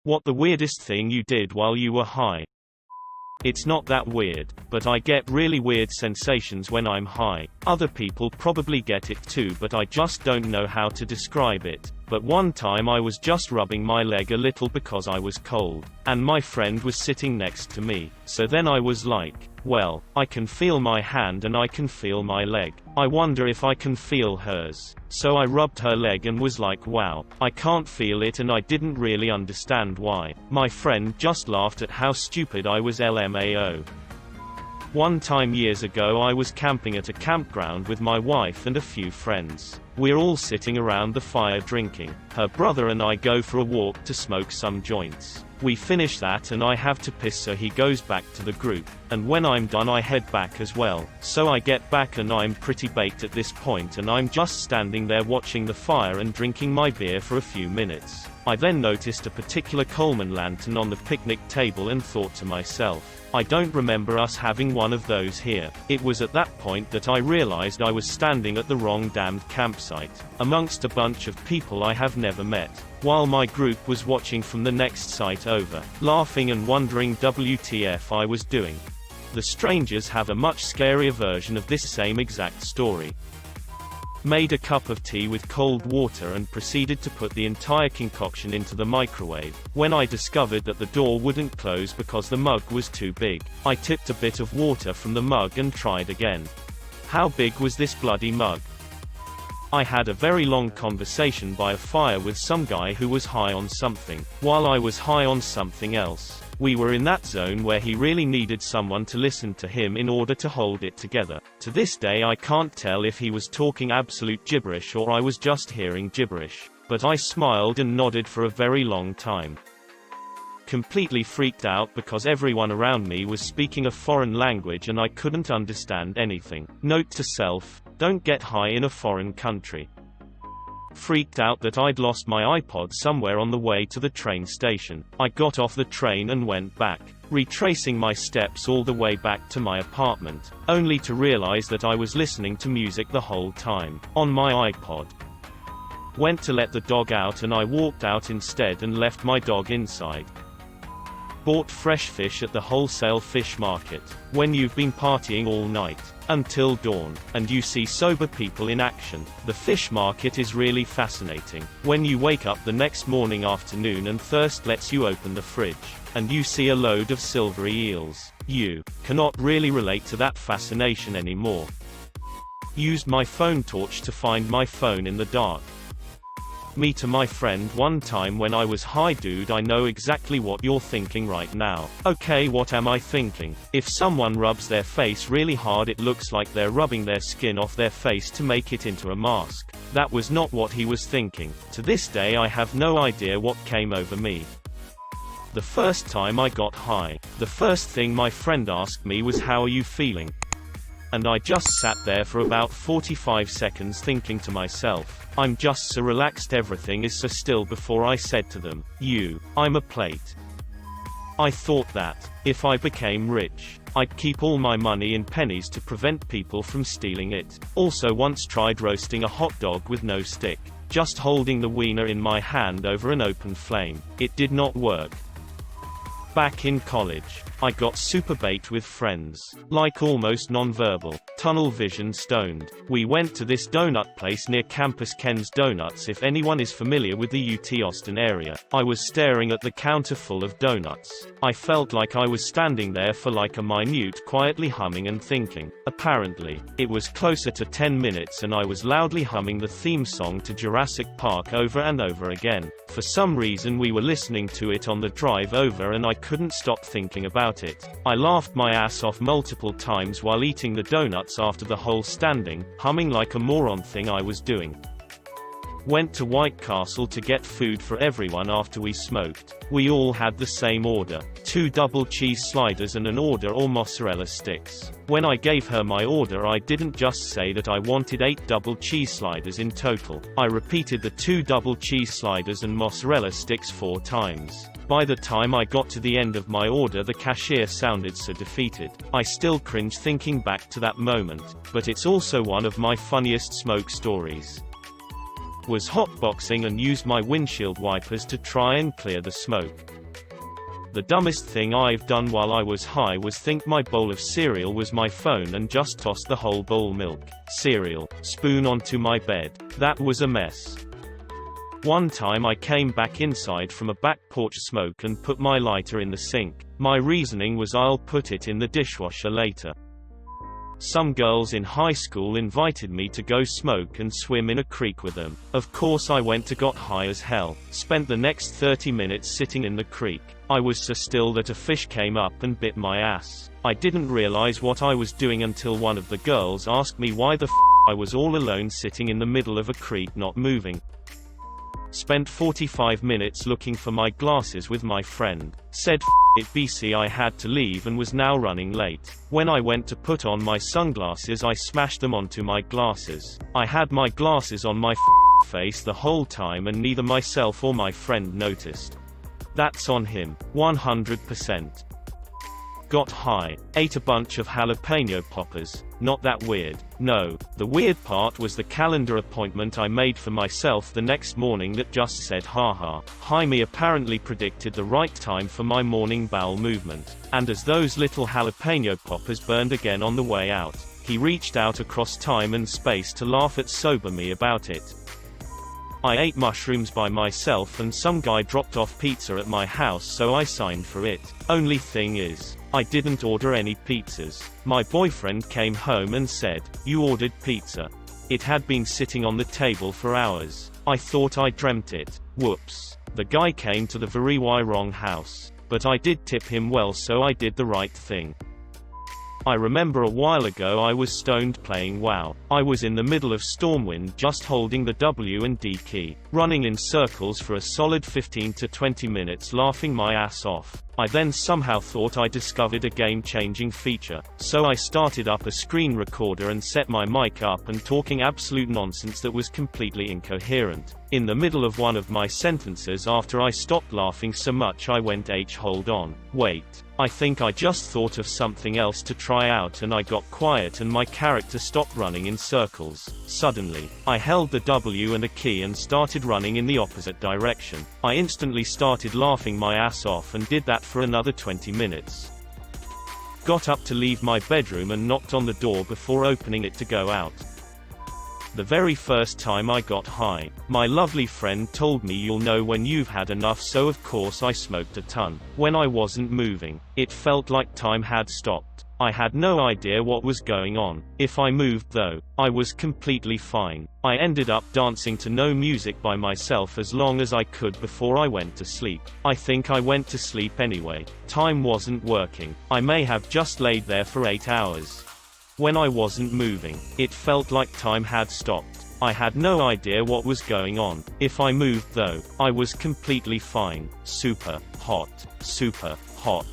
What the weirdest thing you did while you were high? It's not that weird, but I get really weird sensations when I'm high. Other people probably get it too, but I just don't know how to describe it. But one time I was just rubbing my leg a little because I was cold, and my friend was sitting next to me. So then I was like, well, I can feel my hand and I can feel my leg. I wonder if I can feel hers. So I rubbed her leg and was like, wow, I can't feel it, and I didn't really understand why. My friend just laughed at how stupid I was. LMAO. One time years ago I was camping at a campground with my wife and a few friends. We're all sitting around the fire drinking. Her brother and I go for a walk to smoke some joints. We finish that and I have to piss, so he goes back to the group. And when I'm done I head back as well. So I get back and I'm pretty baked at this point, and I'm just standing there watching the fire and drinking my beer for a few minutes. I then noticed a particular Coleman lantern on the picnic table and thought to myself, I don't remember us having one of those here. It was at that point that I realized I was standing at the wrong damned campsite, amongst a bunch of people I have never met, while my group was watching from the next site over, laughing and wondering WTF I was doing. The strangers have a much scarier version of this same exact story. Made a cup of tea with cold water and proceeded to put the entire concoction into the microwave, when I discovered that the door wouldn't close because the mug was too big. I tipped a bit of water from the mug and tried again. How big was this bloody mug? I had a very long conversation by a fire with some guy who was high on something, while I was high on something else. We were in that zone where he really needed someone to listen to him in order to hold it together. To this day I can't tell if he was talking absolute gibberish or I was just hearing gibberish, but I smiled and nodded for a very long time. Completely freaked out because everyone around me was speaking a foreign language and I couldn't understand anything. Note to self, don't get high in a foreign country. Freaked out that I'd lost my iPod somewhere on the way to the train station. I got off the train and went back, retracing my steps all the way back to my apartment, only to realize that I was listening to music the whole time, on my iPod. Went to let the dog out and I walked out instead and left my dog inside. Bought fresh fish at the wholesale fish market. When you've been partying all night, until dawn, and you see sober people in action, the fish market is really fascinating. When you wake up the next morning afternoon and thirst lets you open the fridge, and you see a load of silvery eels, you cannot really relate to that fascination anymore. Used my phone torch to find my phone in the dark. Me to my friend one time when I was high, dude, I know exactly what you're thinking right now. Okay, what am I thinking? If someone rubs their face really hard it looks like they're rubbing their skin off their face to make it into a mask. That was not what he was thinking. To this day I have no idea what came over me. The first time I got high, the first thing my friend asked me was, how are you feeling? And I just sat there for about 45 seconds thinking to myself, I'm just so relaxed, everything is so still, before I said to them, I'm a plate. I thought that, if I became rich, I'd keep all my money in pennies to prevent people from stealing it. Also once tried roasting a hot dog with no stick, just holding the wiener in my hand over an open flame. It did not work. Back in college, I got super baked with friends, like almost non-verbal, tunnel vision stoned. We went to this donut place near campus, Ken's Donuts, if anyone is familiar with the UT Austin area. I was staring at the counter full of donuts. I felt like I was standing there for like a minute, quietly humming and thinking. Apparently, it was closer to 10 minutes and I was loudly humming the theme song to Jurassic Park over and over again. For some reason we were listening to it on the drive over and I couldn't stop thinking about it. I laughed my ass off multiple times while eating the donuts after the whole standing, humming like a moron thing I was doing. Went to White Castle to get food for everyone after we smoked. We all had the same order, 2 double cheese sliders and an order or mozzarella sticks. When I gave her my order I didn't just say that I wanted 8 double cheese sliders in total. I repeated the 2 double cheese sliders and mozzarella sticks 4 times. By the time I got to the end of my order the cashier sounded so defeated. I still cringe thinking back to that moment, but it's also one of my funniest smoke stories. Was hotboxing and used my windshield wipers to try and clear the smoke. The dumbest thing I've done while I was high was think my bowl of cereal was my phone and just toss the whole bowl milk, cereal, spoon onto my bed. That was a mess. One time I came back inside from a back porch smoke and put my lighter in the sink. My reasoning was I'll put it in the dishwasher later. Some girls in high school invited me to go smoke and swim in a creek with them. Of course I went and got high as hell, spent the next 30 minutes sitting in the creek. I was so still that a fish came up and bit my ass. I didn't realize what I was doing until one of the girls asked me why the I was all alone sitting in the middle of a creek not moving. Spent 45 minutes looking for my glasses with my friend. Said it BC I had to leave and was now running late. When I went to put on my sunglasses I smashed them onto my glasses. I had my glasses on my face the whole time and neither myself or my friend noticed. That's on him. 100%. Got high. Ate a bunch of jalapeno poppers. Not that weird. No. The weird part was the calendar appointment I made for myself the next morning that just said haha. Jaime apparently predicted the right time for my morning bowel movement. And as those little jalapeno poppers burned again on the way out, he reached out across time and space to laugh at sober me about it. I ate mushrooms by myself and some guy dropped off pizza at my house so I signed for it. Only thing is, I didn't order any pizzas. My boyfriend came home and said, "You ordered pizza." It had been sitting on the table for hours. I thought I dreamt it. Whoops. The guy came to the very wrong house. But I did tip him well so I did the right thing. I remember a while ago I was stoned playing WoW. I was in the middle of Stormwind just holding the W and D key, running in circles for a solid 15 to 20 minutes laughing my ass off. I then somehow thought I discovered a game-changing feature, so I started up a screen recorder and set my mic up and talking absolute nonsense that was completely incoherent. In the middle of one of my sentences after I stopped laughing so much I went hold on, wait. I think I just thought of something else to try out and I got quiet and my character stopped running in circles. Suddenly, I held the W and a key and started running in the opposite direction. I instantly started laughing my ass off and did that for another 20 minutes. Got up to leave my bedroom and knocked on the door before opening it to go out. The very first time I got high, my lovely friend told me you'll know when you've had enough, so of course I smoked a ton. When I wasn't moving, it felt like time had stopped. I had no idea what was going on. If I moved though, I was completely fine. I ended up dancing to no music by myself as long as I could before I went to sleep. I think I went to sleep anyway. Time wasn't working. I may have just laid there for 8 hours. When I wasn't moving, it felt like time had stopped. I had no idea what was going on. If I moved though, I was completely fine. Super hot. Super hot.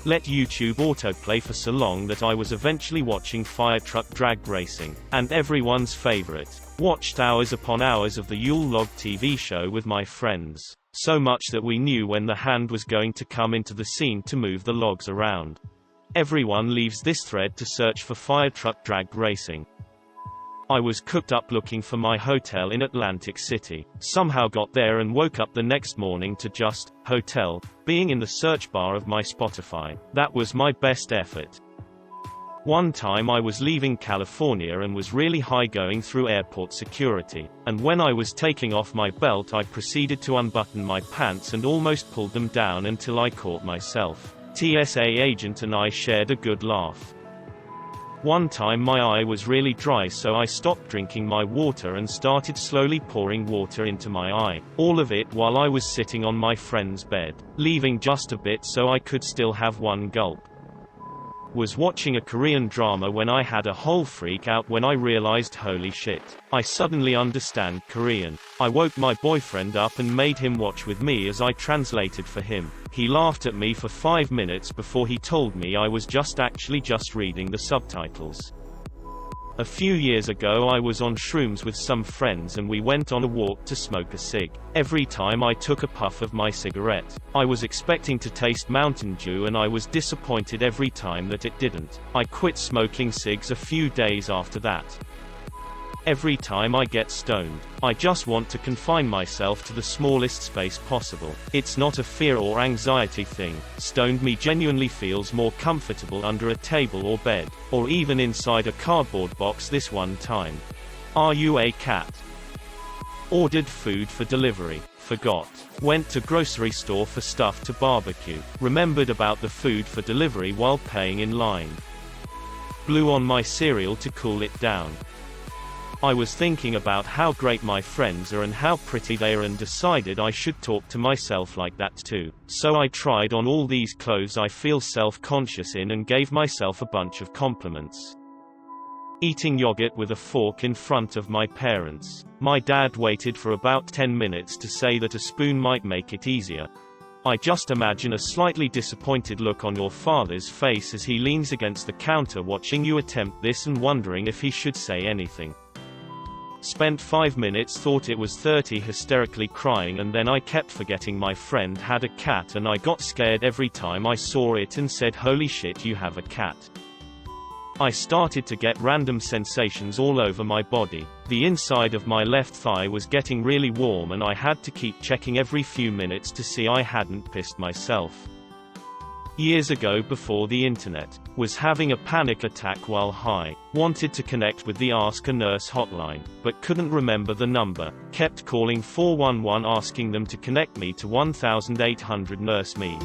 Let YouTube autoplay for so long that I was eventually watching fire truck drag racing, and everyone's favorite. Watched hours upon hours of the Yule Log TV show with my friends. So much that we knew when the hand was going to come into the scene to move the logs around. Everyone leaves this thread to search for fire truck drag racing. I was cooked up looking for my hotel in Atlantic City. Somehow got there and woke up the next morning to just hotel being in the search bar of my Spotify. That was my best effort. One time I was leaving California and was really high going through airport security, and when I was taking off my belt I proceeded to unbutton my pants and almost pulled them down until I caught myself. TSA agent and I shared a good laugh. One time my eye was really dry so I stopped drinking my water and started slowly pouring water into my eye. All of it while I was sitting on my friend's bed, leaving just a bit so I could still have one gulp. Was watching a Korean drama when I had a whole freak out when I realized holy shit, I suddenly understand Korean. I woke my boyfriend up and made him watch with me as I translated for him. He laughed at me for 5 minutes before he told me I was actually just reading the subtitles. A few years ago I was on shrooms with some friends and we went on a walk to smoke a cig. Every time I took a puff of my cigarette, I was expecting to taste Mountain Dew and I was disappointed every time that it didn't. I quit smoking cigs a few days after that. Every time I get stoned, I just want to confine myself to the smallest space possible. It's not a fear or anxiety thing. Stoned me genuinely feels more comfortable under a table or bed, or even inside a cardboard box this one time. Are you a cat? Ordered food for delivery. Forgot. Went to grocery store for stuff to barbecue. Remembered about the food for delivery while paying in line. Blew on my cereal to cool it down. I was thinking about how great my friends are and how pretty they are and decided I should talk to myself like that too. So I tried on all these clothes I feel self-conscious in and gave myself a bunch of compliments. Eating yogurt with a fork in front of my parents. My dad waited for about 10 minutes to say that a spoon might make it easier. I just imagine a slightly disappointed look on your father's face as he leans against the counter watching you attempt this and wondering if he should say anything. Spent 5 minutes, thought it was 30 hysterically crying, and then I kept forgetting my friend had a cat and I got scared every time I saw it and said, "Holy shit, you have a cat." I started to get random sensations all over my body. The inside of my left thigh was getting really warm and I had to keep checking every few minutes to see I hadn't pissed myself. Years ago, before the internet, was having a panic attack while high. Wanted to connect with the Ask a Nurse hotline, but couldn't remember the number. Kept calling 411 asking them to connect me to 1800 Nurse Me.